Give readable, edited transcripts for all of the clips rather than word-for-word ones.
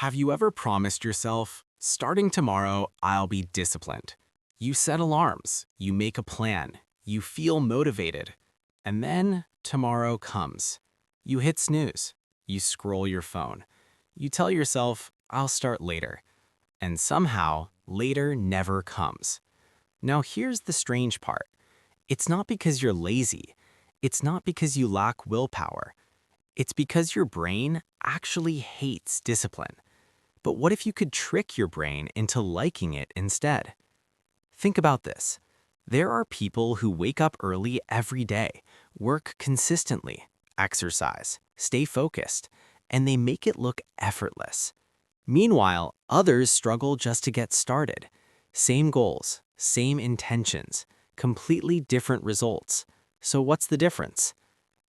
Have you ever promised yourself, starting tomorrow, I'll be disciplined? You set alarms, you make a plan, you feel motivated, and then tomorrow comes. You hit snooze, you scroll your phone, you tell yourself, I'll start later, and somehow later never comes. Now here's the strange part. It's not because you're lazy. It's not because you lack willpower. It's because your brain actually hates discipline. But what if you could trick your brain into liking it instead? Think about this. There are people who wake up early every day, work consistently, exercise, stay focused, and they make it look effortless. Meanwhile, others struggle just to get started. Same goals, same intentions, completely different results. So what's the difference?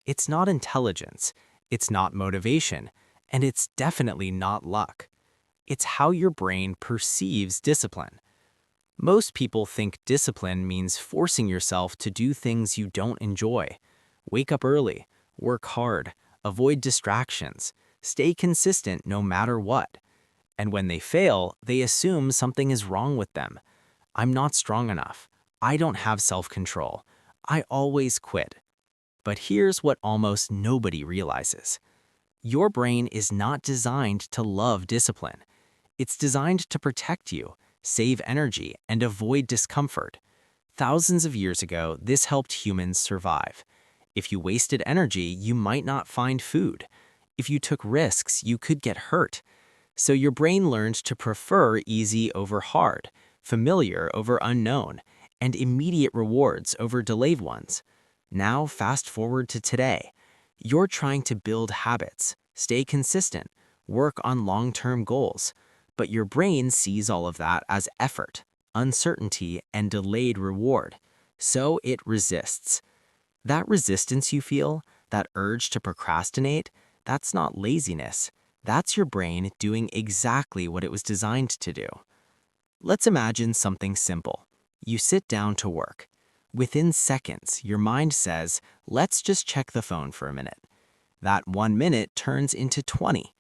It's not intelligence, it's not motivation, and it's definitely not luck. It's how your brain perceives discipline. Most people think discipline means forcing yourself to do things you don't enjoy. Wake up early, work hard, avoid distractions, stay consistent no matter what. And when they fail, they assume something is wrong with them. I'm not strong enough. I don't have self-control. I always quit. But here's what almost nobody realizes. Your brain is not designed to love discipline. It's designed to protect you, save energy, and avoid discomfort. Thousands of years ago, this helped humans survive. If you wasted energy, you might not find food. If you took risks, you could get hurt. So your brain learned to prefer easy over hard, familiar over unknown, and immediate rewards over delayed ones. Now, fast forward to today. You're trying to build habits, stay consistent, work on long-term goals. But your brain sees all of that as effort, uncertainty, and delayed reward. So it resists. That resistance you feel, that urge to procrastinate, that's not laziness. That's your brain doing exactly what it was designed to do. Let's imagine something simple. You sit down to work. Within seconds, your mind says, let's just check the phone for a minute. That 1 minute turns into 20.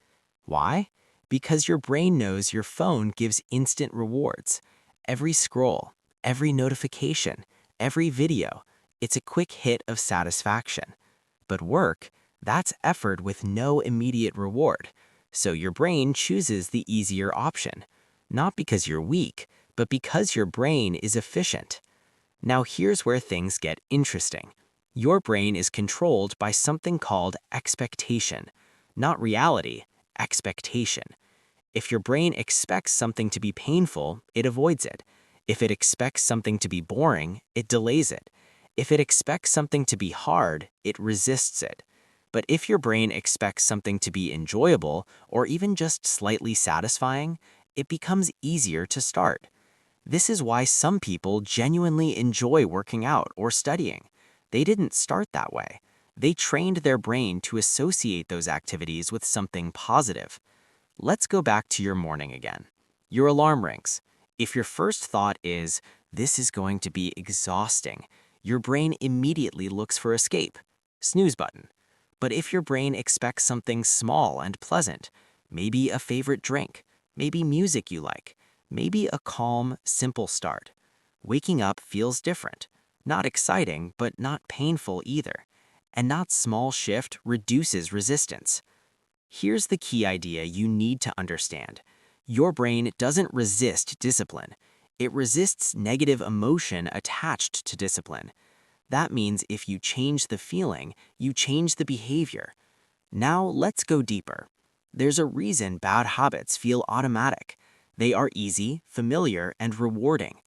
Why? Because your brain knows your phone gives instant rewards. Every scroll, every notification, every video, it's a quick hit of satisfaction. But work, that's effort with no immediate reward. So your brain chooses the easier option. Not because you're weak, but because your brain is efficient. Now here's where things get interesting. Your brain is controlled by something called expectation. Not reality, expectation. If your brain expects something to be painful, it avoids it. If it expects something to be boring, it delays it. If it expects something to be hard, it resists it. But if your brain expects something to be enjoyable or even just slightly satisfying, it becomes easier to start. This is why some people genuinely enjoy working out or studying. They didn't start that way. They trained their brain to associate those activities with something positive. Let's go back to your morning again. Your alarm rings. If your first thought is, this is going to be exhausting, your brain immediately looks for escape. Snooze button. But if your brain expects something small and pleasant, maybe a favorite drink, maybe music you like, maybe a calm, simple start, waking up feels different. Not exciting, but not painful either. And that small shift reduces resistance. Here's the key idea you need to understand. Your brain doesn't resist discipline. It resists negative emotion attached to discipline. That means if you change the feeling, you change the behavior. Now let's go deeper. There's a reason bad habits feel automatic. They are easy, familiar, and rewarding.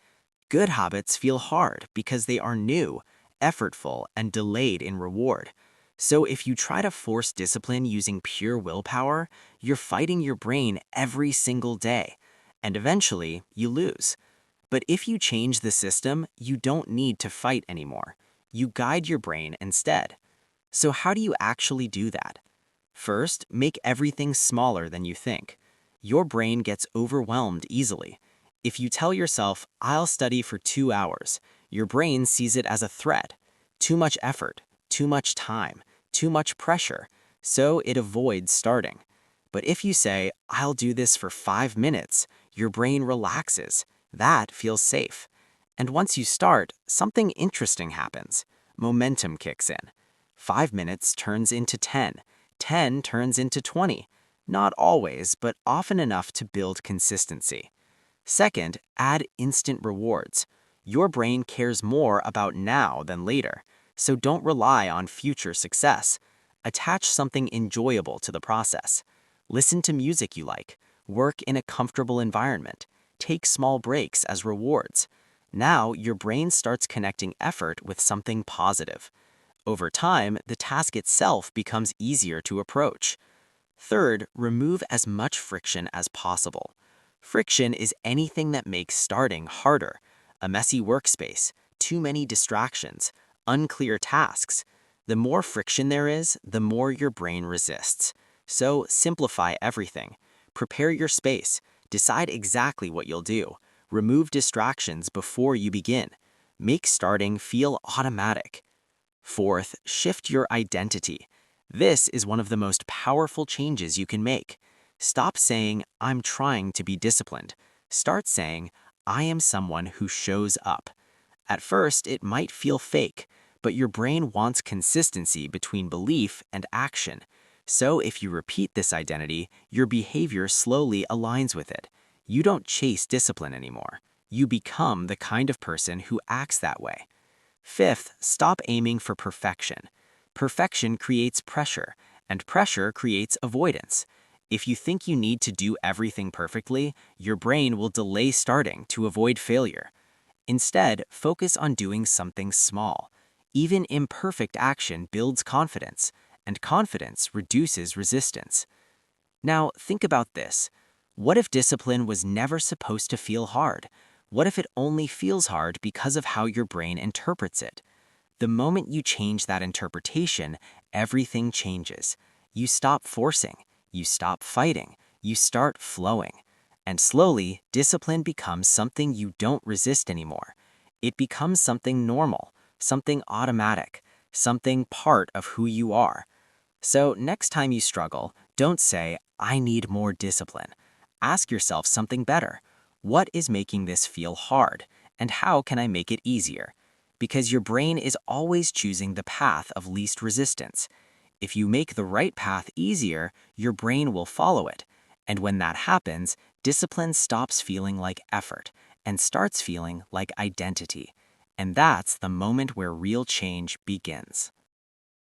Good habits feel hard because they are new, effortful, and delayed in reward. So if you try to force discipline using pure willpower, you're fighting your brain every single day, and eventually you lose. But if you change the system, you don't need to fight anymore. You guide your brain instead. So how do you actually do that? First, make everything smaller than you think. Your brain gets overwhelmed easily. If you tell yourself, I'll study for 2 hours, your brain sees it as a threat. Too much effort, too much time, too much pressure, so it avoids starting. But if you say, I'll do this for 5 minutes, your brain relaxes. That feels safe. And once you start, something interesting happens. Momentum kicks in. 5 minutes turns into 10. 10 turns into 20. Not always, but often enough to build consistency. Second, add instant rewards. Your brain cares more about now than later, so don't rely on future success. Attach something enjoyable to the process. Listen to music you like. Work in a comfortable environment. Take small breaks as rewards. Now, your brain starts connecting effort with something positive. Over time, the task itself becomes easier to approach. Third, remove as much friction as possible. Friction is anything that makes starting harder. A messy workspace, too many distractions, unclear tasks. The more friction there is, the more your brain resists. So simplify everything. Prepare your space. Decide exactly what you'll do. Remove distractions before you begin. Make starting feel automatic. Fourth, shift your identity. This is one of the most powerful changes you can make. Stop saying, I'm trying to be disciplined. Start saying, I am someone who shows up. At first, it might feel fake, but your brain wants consistency between belief and action. So if you repeat this identity, your behavior slowly aligns with it. You don't chase discipline anymore. You become the kind of person who acts that way. Fifth, stop aiming for perfection. Perfection creates pressure, and pressure creates avoidance. If you think you need to do everything perfectly, your brain will delay starting to avoid failure. Instead, focus on doing something small. Even imperfect action builds confidence, and confidence reduces resistance. Now, think about this. What if discipline was never supposed to feel hard? What if it only feels hard because of how your brain interprets it? The moment you change that interpretation, everything changes. You stop forcing, you stop fighting, you start flowing. And slowly, discipline becomes something you don't resist anymore. It becomes something normal, something automatic, something part of who you are. So next time you struggle, don't say, I need more discipline. Ask yourself something better. What is making this feel hard, and how can I make it easier? Because your brain is always choosing the path of least resistance. If you make the right path easier, your brain will follow it. And when that happens, discipline stops feeling like effort and starts feeling like identity. And that's the moment where real change begins.